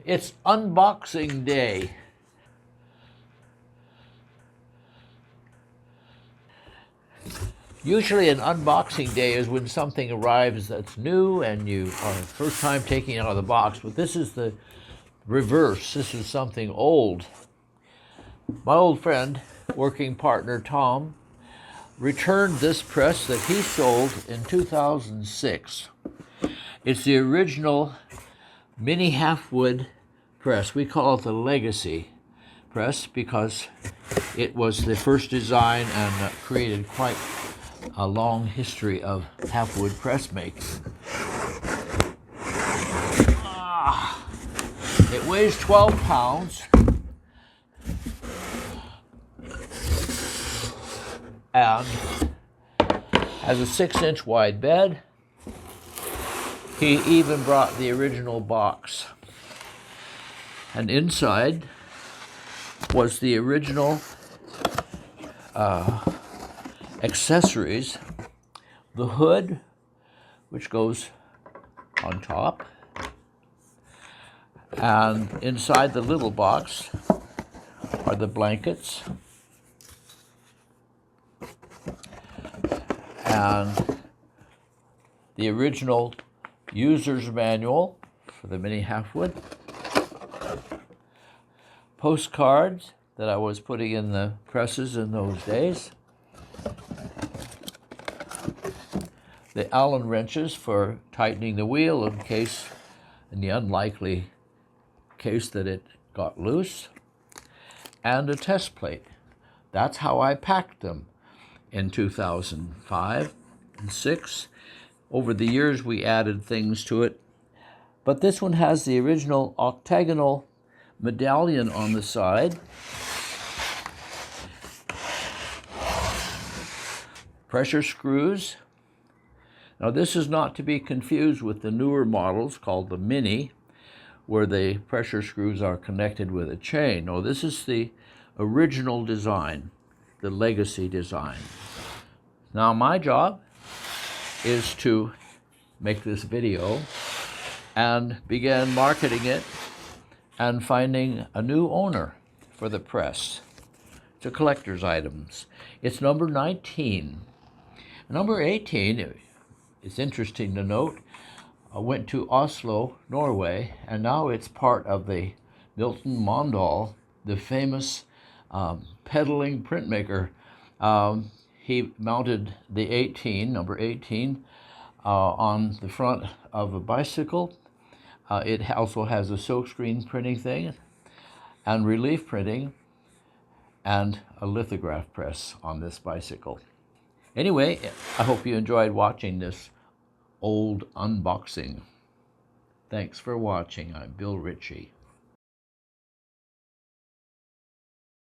It's unboxing day. Usually an unboxing day is when something arrives that's new and you are the first time taking it out of the box, but this is the reverse. This is something old. My old friend, working partner Tom, returned this press that he sold in 2006. It's the original Mini Halfwood press. We call it the Legacy press because it was the first design and created quite a long history of halfwood press makes. It weighs 12 pounds and has a 6-inch wide bed. He even brought the original box. And inside was the original accessories, the hood, which goes on top, and inside the little box are the blankets and the original user's manual for the Mini Halfwood, postcards that I was putting in the presses in those days, the Allen wrenches for tightening the wheel in the unlikely case that it got loose, and a test plate. That's how I packed them in 2005 and 6. Over the years we added things to it, but this one has the original octagonal medallion on the side, pressure screws. Now this is not to be confused with the newer models called the Mini, where the pressure screws are connected with a chain. No, this is the original design, the Legacy design. Now my job is to make this video and begin marketing it and finding a new owner for the press. It's a collector's items. It's number 19. Number 18, it's interesting to note, went to Oslo, Norway, and now it's part of the Milton Mondal, the famous pedaling printmaker. He mounted the 18, number 18, on the front of a bicycle. It also has a silkscreen printing thing and relief printing and a lithograph press on this bicycle. Anyway, I hope you enjoyed watching this old unboxing. Thanks for watching. I'm Bill Ritchie.